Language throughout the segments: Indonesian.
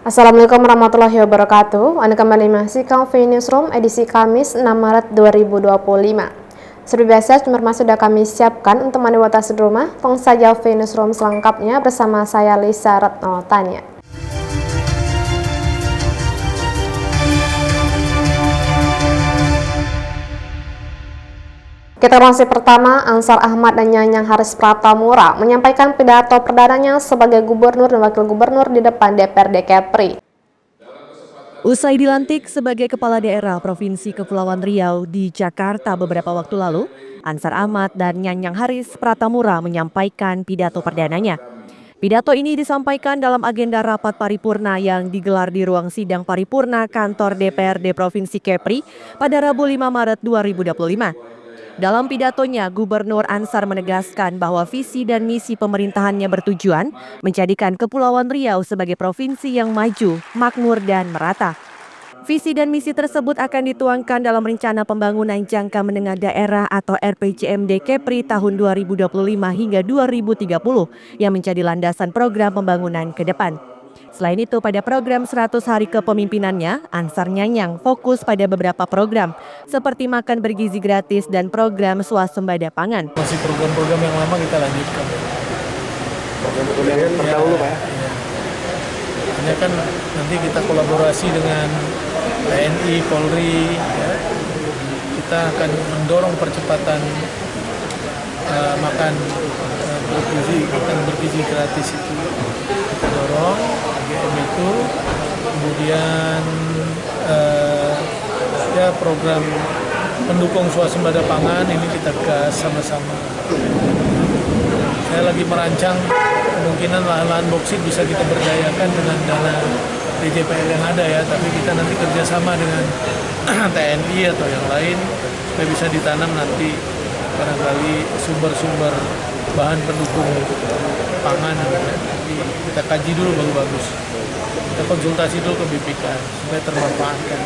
Assalamualaikum warahmatullahi wabarakatuh. Anda kembali menyaksikan V Newsroom edisi Kamis 6 Maret 2025. Seperti biasa, informasi sudah kami siapkan untuk manewatasi rumah. Tunggu saja V Newsroom selengkapnya bersama saya Lisa Retno Tania. Kita masih pertama, Ansar Ahmad dan Nyanyang Haris Pratamura menyampaikan pidato perdananya sebagai gubernur dan wakil gubernur di depan DPRD Kepri. Usai dilantik sebagai Kepala Daerah Provinsi Kepulauan Riau di Jakarta beberapa waktu lalu, Ansar Ahmad dan Nyanyang Haris Pratamura menyampaikan pidato perdananya. Pidato ini disampaikan dalam agenda rapat paripurna yang digelar di ruang sidang paripurna kantor DPRD Provinsi Kepri pada Rabu 5 Maret 2025. Dalam pidatonya, Gubernur Ansar menegaskan bahwa visi dan misi pemerintahannya bertujuan menjadikan Kepulauan Riau sebagai provinsi yang maju, makmur, dan merata. Visi dan misi tersebut akan dituangkan dalam Rencana Pembangunan Jangka Menengah Daerah atau RPJMD Kepri tahun 2025 hingga 2030 yang menjadi landasan program pembangunan ke depan. Selain itu, pada program 100 hari kepemimpinannya, Ansar Nyanyang fokus pada beberapa program, seperti makan bergizi gratis dan program swasembada pangan. Masih program-program yang lama kita lanjutkan. Program-program yang terdahulu, Pak. Ya. Ini kan nanti kita kolaborasi dengan TNI, Polri. Ya. Kita akan mendorong percepatan makan bergizi gratis itu. Kita dorong AGM itu, kemudian ya program pendukung swasembada pangan ini kita gas sama-sama. Saya lagi merancang kemungkinan lahan-lahan boksit bisa kita berdayakan dengan dana DJPL yang ada ya, tapi kita nanti kerjasama dengan TNI atau yang lain supaya bisa ditanam nanti barangkali sumber-sumber bahan pendukung pangan. Jadi kita kaji dulu bagus-bagus. Kita konsultasi dulu ke BPK supaya termanfaatkan.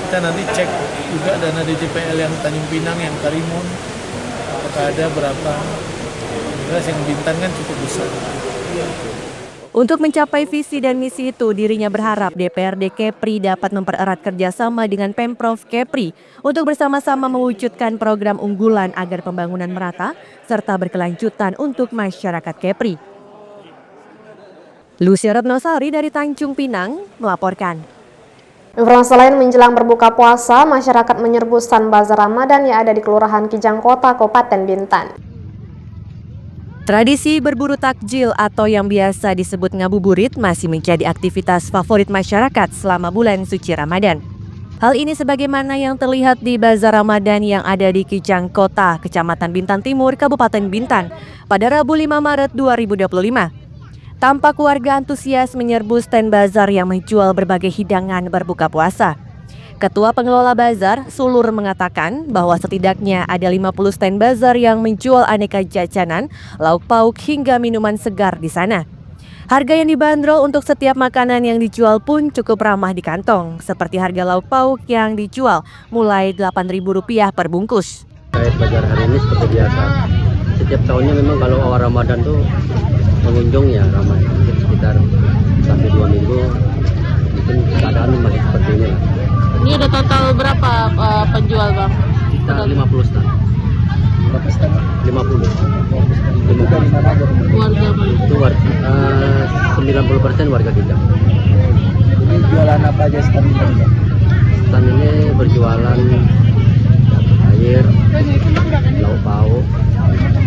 Kita nanti cek juga dana DJPL yang Tanjung Pinang, yang Karimun, apakah ada berapa. Jelas yang Bintan kan cukup besar. Untuk mencapai visi dan misi itu, dirinya berharap DPRD Kepri dapat mempererat kerjasama dengan Pemprov Kepri untuk bersama-sama mewujudkan program unggulan agar pembangunan merata serta berkelanjutan untuk masyarakat Kepri. Lucia Retnosari dari Tanjung Pinang melaporkan. Informasi lain, menjelang berbuka puasa, masyarakat menyerbu stand bazar Ramadan yang ada di Kelurahan Kijang Kota, Kabupaten Bintan. Tradisi berburu takjil atau yang biasa disebut ngabuburit masih menjadi aktivitas favorit masyarakat selama bulan suci Ramadan. Hal ini sebagaimana yang terlihat di Bazar Ramadan yang ada di Kijang Kota, Kecamatan Bintan Timur, Kabupaten Bintan pada Rabu 5 Maret 2025. Tampak warga antusias menyerbu stand bazar yang menjual berbagai hidangan berbuka puasa. Ketua Pengelola Bazar, Sulur, mengatakan bahwa setidaknya ada 50 stand bazar yang menjual aneka jajanan, lauk pauk hingga minuman segar di sana. Harga yang dibanderol untuk setiap makanan yang dijual pun cukup ramah di kantong, seperti harga lauk pauk yang dijual mulai Rp8.000 per bungkus. Terkait bazar hari ini seperti biasa. Setiap tahunnya memang kalau awal Ramadan tuh pengunjung ya ramai, mungkin sekitar 1-2 minggu, mungkin keadaan masih seperti ini lah. Ini ada total berapa penjual, Bang? Kita 50 stand. Berapa stand? 50. Warga Itu 90% warga kita. Ini jualan apa aja stand ini? Stand ini berjualan air, lauk pauk,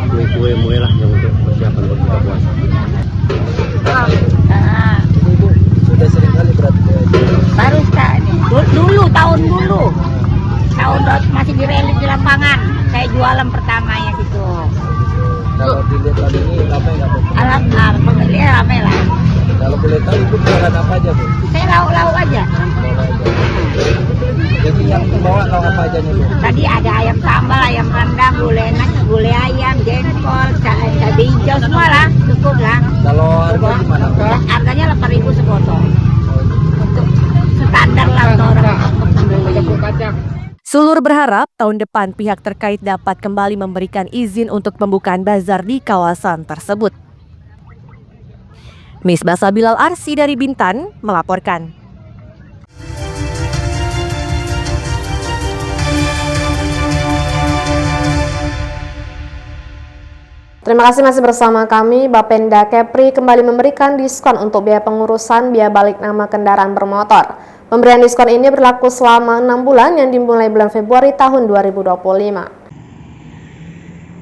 kue-kue mue lah yang untuk persiapan berbuka puasa. Ini Ibu sudah sering kali berarti baru tahun dulu masih direlis di lapangan. Saya jualan pertamanya gitu. kalau dilihat tadi ini ramai nggak Bu? Alhamdulillah ramai lah. Kalau boleh tahu Ibu jualan apa aja Bu? Saya lauk-lauk aja. Jadi yang bawa lauk apa aja nih Bu? Tadi ada ayam sambal, ayam rendang, gulai nasi, gulai ayam, jengkol, cabai hijau, semua lah, cukup lah. Kalau harga gimana Bu? Harganya 8.000 sepotong. Untuk standar lah untuk orang. Sulur berharap tahun depan pihak terkait dapat kembali memberikan izin untuk pembukaan bazar di kawasan tersebut. Misbah Sabilal Arsy dari Bintan melaporkan. Terima kasih masih bersama kami. Bapenda Kepri kembali memberikan diskon untuk biaya pengurusan biaya balik nama kendaraan bermotor. Pemberian diskon ini berlaku selama 6 bulan yang dimulai bulan Februari tahun 2025.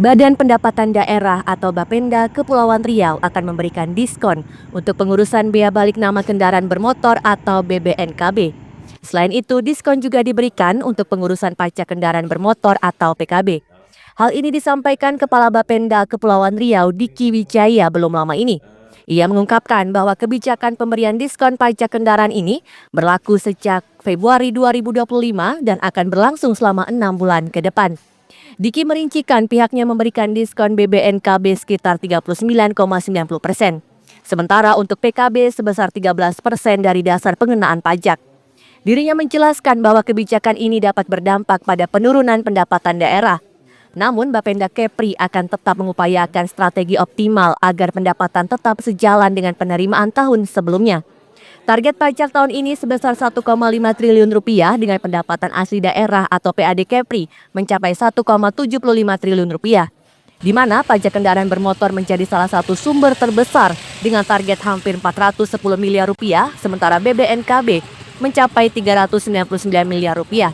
Badan Pendapatan Daerah atau Bapenda Kepulauan Riau akan memberikan diskon untuk pengurusan biaya balik nama kendaraan bermotor atau BBNKB. Selain itu, diskon juga diberikan untuk pengurusan pajak kendaraan bermotor atau PKB. Hal ini disampaikan Kepala Bapenda Kepulauan Riau Diki Wijaya belum lama ini. Ia mengungkapkan bahwa kebijakan pemberian diskon pajak kendaraan ini berlaku sejak Februari 2025 dan akan berlangsung selama 6 bulan ke depan. Diki merincikan pihaknya memberikan diskon BBNKB sekitar 39,90%. Sementara untuk PKB sebesar 13% dari dasar pengenaan pajak. Dirinya menjelaskan bahwa kebijakan ini dapat berdampak pada penurunan pendapatan daerah. Namun Bapenda Kepri akan tetap mengupayakan strategi optimal agar pendapatan tetap sejalan dengan penerimaan tahun sebelumnya. Target pajak tahun ini sebesar 1,5 triliun rupiah dengan pendapatan asli daerah atau PAD Kepri mencapai 1,75 triliun rupiah. Di mana pajak kendaraan bermotor menjadi salah satu sumber terbesar dengan target hampir 410 miliar rupiah, sementara BBNKB mencapai 399 miliar rupiah.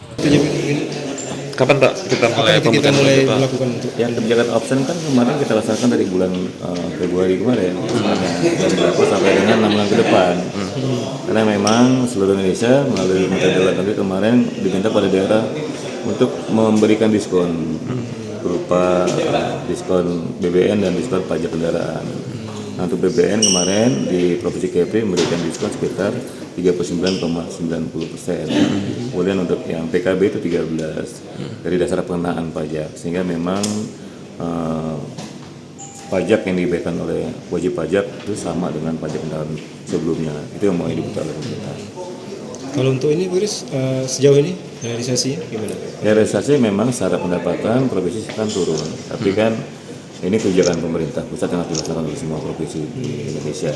Kapan Pak kita mulai melakukan untuk yang kebijakan option kan kemarin kita laksanakan dari bulan Februari kemarin dan berlaku sampai dengan 6 bulan ke depan. Karena memang seluruh Indonesia melalui Menteri Dalam Negeri kemarin diminta pada daerah untuk memberikan diskon berupa diskon BBN dan diskon pajak kendaraan. Nah, untuk BBN kemarin di Provinsi Kepri memberikan diskon sekitar 39,90%. Kemudian untuk yang PKB itu 13 dari dasar pengenaan pajak, sehingga memang pajak yang diberikan oleh wajib pajak itu sama dengan pajak kendaraan sebelumnya. Itu yang mau dibuka oleh pemerintah. kalau untuk ini Bu Iris, sejauh ini realisasinya gimana? Ya, realisasi memang secara pendapatan provinsi akan turun, tapi kan ini kebijakan pemerintah pusat yang harus dilaksanakan oleh semua provinsi di Indonesia.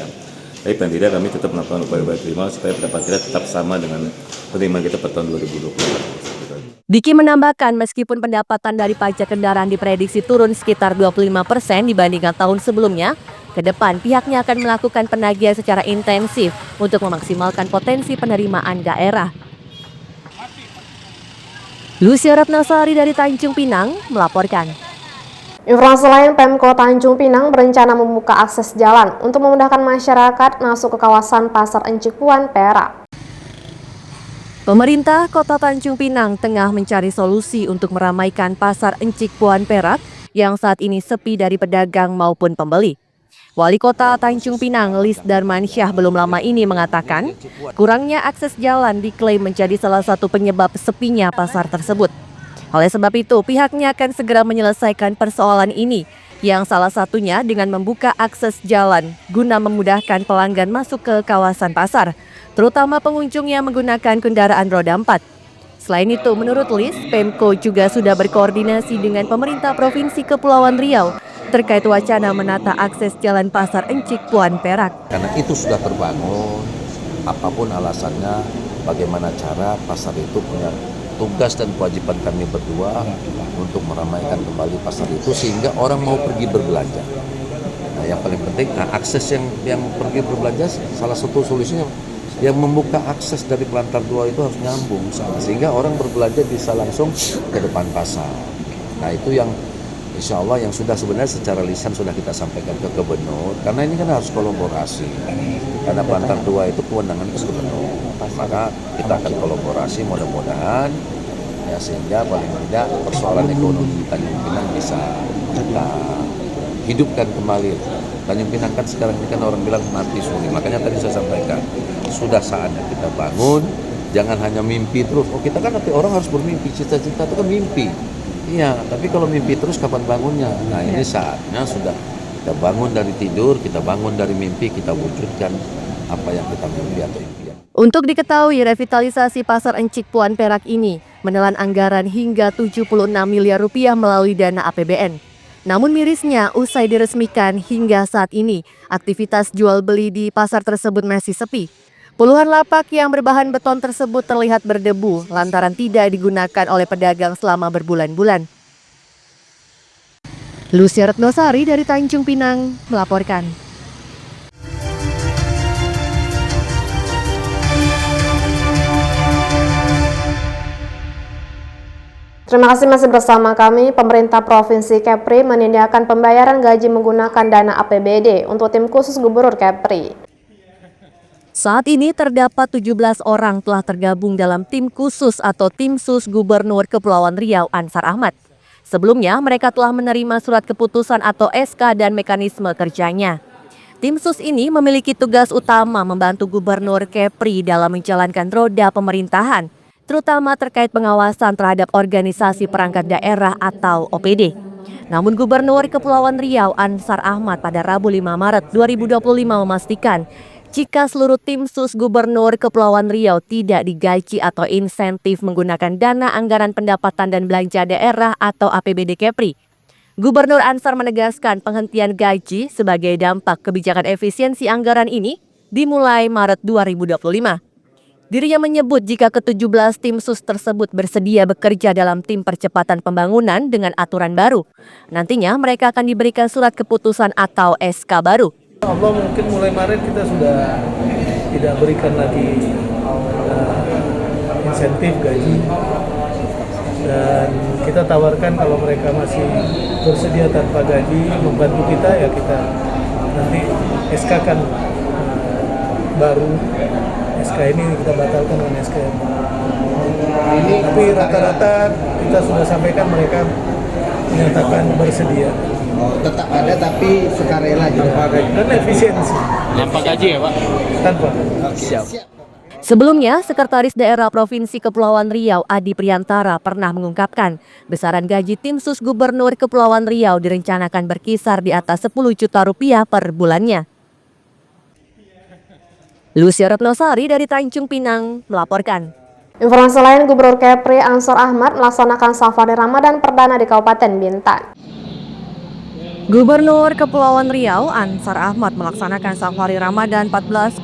Tapi paling tidak kami tetap melakukan upaya-upaya optimal supaya pendapatan kita tetap sama dengan penerimaan kita per tahun 2020. Diki menambahkan meskipun pendapatan dari pajak kendaraan diprediksi turun sekitar 25% dibandingkan tahun sebelumnya, ke depan pihaknya akan melakukan penagihan secara intensif untuk memaksimalkan potensi penerimaan daerah. Lucia Ratnasari dari Tanjung Pinang melaporkan. Informasi lain, Pemko Tanjung Pinang berencana membuka akses jalan untuk memudahkan masyarakat masuk ke kawasan Pasar Encikuan, Perak. Pemerintah Kota Tanjung Pinang tengah mencari solusi untuk meramaikan Pasar Encikuan, Perak yang saat ini sepi dari pedagang maupun pembeli. Wali Kota Tanjung Pinang, Lis Darmansyah belum lama ini mengatakan, kurangnya akses jalan diklaim menjadi salah satu penyebab sepinya pasar tersebut. Oleh sebab itu, pihaknya akan segera menyelesaikan persoalan ini, yang salah satunya dengan membuka akses jalan guna memudahkan pelanggan masuk ke kawasan pasar, terutama pengunjung yang menggunakan kendaraan roda 4. Selain itu, menurut Lis, Pemko juga sudah berkoordinasi dengan pemerintah Provinsi Kepulauan Riau terkait wacana menata akses jalan Pasar Encikuan, Perak. Karena itu sudah terbangun, apapun alasannya, bagaimana cara pasar itu punya tugas dan kewajiban kami berdua untuk meramaikan kembali pasar itu sehingga orang mau pergi berbelanja. Nah, yang paling penting, akses yang pergi berbelanja, salah satu solusinya yang membuka akses dari Pelantar 2 itu harus nyambung sehingga orang berbelanja bisa langsung ke depan pasar. Nah, itu yang insya Allah yang sudah sebenarnya secara lisan sudah kita sampaikan ke Gubernur, karena ini kan harus kolaborasi. Karena Pelantar 2 itu kewenangan Gubernur, maka kita akan kolaborasi mudah-mudahan ya sehingga paling tidak persoalan ekonomi Tanjung Pinang bisa kita hidupkan kembali. Tanjung Pinang kan sekarang ini kan orang bilang mati suri, makanya tadi saya sampaikan sudah saatnya kita bangun, jangan hanya mimpi terus. Oh, kita kan nanti orang harus bermimpi, cita-cita itu kan mimpi. Iya, tapi kalau mimpi terus kapan bangunnya? Nah, ini saatnya sudah kita bangun dari tidur, kita bangun dari mimpi, kita wujudkan apa yang kita mimpi atau impian. Untuk diketahui, revitalisasi Pasar Encikuan, Perak ini menelan anggaran hingga 76 miliar rupiah melalui dana APBN. Namun mirisnya, usai diresmikan hingga saat ini, aktivitas jual beli di pasar tersebut masih sepi. Puluhan lapak yang berbahan beton tersebut terlihat berdebu lantaran tidak digunakan oleh pedagang selama berbulan-bulan. Lucia Retnosari dari Tanjung Pinang melaporkan. Terima kasih masih bersama kami. Pemerintah Provinsi Kepri menyediakan pembayaran gaji menggunakan dana APBD untuk tim khusus Gubernur Kepri. Saat ini terdapat 17 orang telah tergabung dalam tim khusus atau tim sus Gubernur Kepulauan Riau Ansar Ahmad. Sebelumnya mereka telah menerima surat keputusan atau SK dan mekanisme kerjanya. Tim sus ini memiliki tugas utama membantu Gubernur Kepri dalam menjalankan roda pemerintahan, terutama terkait pengawasan terhadap organisasi perangkat daerah atau OPD. Namun Gubernur Kepulauan Riau Ansar Ahmad pada Rabu 5 Maret 2025 memastikan jika seluruh tim sus Gubernur Kepulauan Riau tidak digaji atau insentif menggunakan dana anggaran pendapatan dan belanja daerah atau APBD Kepri. Gubernur Ansar menegaskan penghentian gaji sebagai dampak kebijakan efisiensi anggaran ini dimulai Maret 2025. Dirinya menyebut jika ke-17 tim sus tersebut bersedia bekerja dalam tim percepatan pembangunan dengan aturan baru. Nantinya mereka akan diberikan surat keputusan atau SK baru. Allah mungkin mulai Maret kita sudah tidak berikan lagi insentif gaji. Dan kita tawarkan kalau mereka masih bersedia tanpa gaji membantu kita, ya kita nanti SK kan baru. SK ini kita batalkan dengan SK yang baru. Tapi rata-rata kita sudah sampaikan mereka menyatakan bersedia. Oh, tetap ada tapi sukarela juga. Dan efisiensi. Tanpa gaji ya Pak? Tanpa. Siap. Sebelumnya, Sekretaris Daerah Provinsi Kepulauan Riau Adi Priantara pernah mengungkapkan besaran gaji tim sus Gubernur Kepulauan Riau direncanakan berkisar di atas 10 juta rupiah per bulannya. Lucia Retnosari dari Tanjung Pinang melaporkan. Informasi lain, Gubernur Kepri Ansar Ahmad melaksanakan safari Ramadan perdana di Kabupaten Bintan. Gubernur Kepulauan Riau Ansar Ahmad melaksanakan safari Ramadan 1446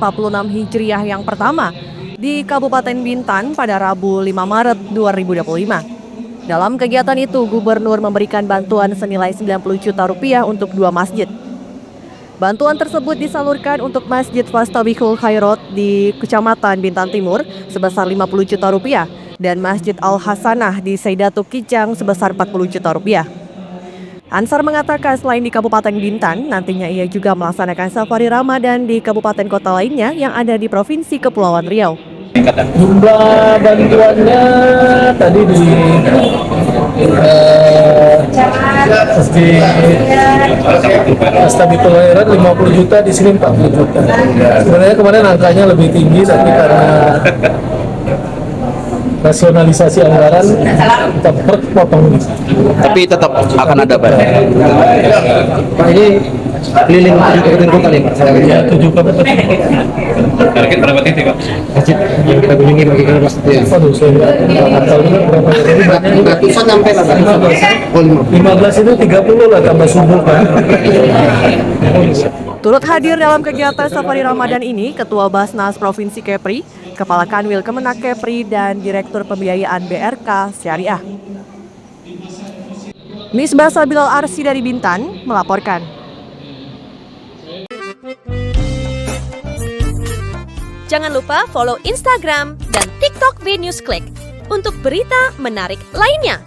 Hijriah yang pertama di Kabupaten Bintan pada Rabu 5 Maret 2025. Dalam kegiatan itu, Gubernur memberikan bantuan senilai 90 juta rupiah untuk 2 masjid. Bantuan tersebut disalurkan untuk Masjid Fastabihul Khairat di Kecamatan Bintan Timur sebesar 50 juta rupiah dan Masjid Al-Hasanah di Seidatu Kijang sebesar 40 juta rupiah. Ansar mengatakan selain di Kabupaten Bintan, nantinya ia juga melaksanakan safari Ramadan di kabupaten kota lainnya yang ada di Provinsi Kepulauan Riau. Jumlah bantuannya tadi di Fastabihul Khairat 50 juta, di sini 40 juta. Sebenarnya kemarin angkanya lebih tinggi, tapi karena rasionalisasi anggaran kita potong. Tapi tetap akan ada Pak. Pak, ini keliling 7 kabupaten kota nih Pak? Ya, 7 kabupaten. Target berapa titik Pak? Masjid yang kita kunjungi bagi kita pasti. Aduh, saya nggak tahu juga berapa. Ratusan sampai lah. 15 itu 30 lah tambah subuh kan. Turut hadir dalam kegiatan safari Ramadan ini Ketua Basnas Provinsi Kepri, Kepala Kanwil Kemenak Kepri, dan Direktur Pembiayaan BRK Syariah. Misbah Sabilal Arsi dari Bintan melaporkan. Jangan lupa follow Instagram dan TikTok VNewsClick untuk berita menarik lainnya.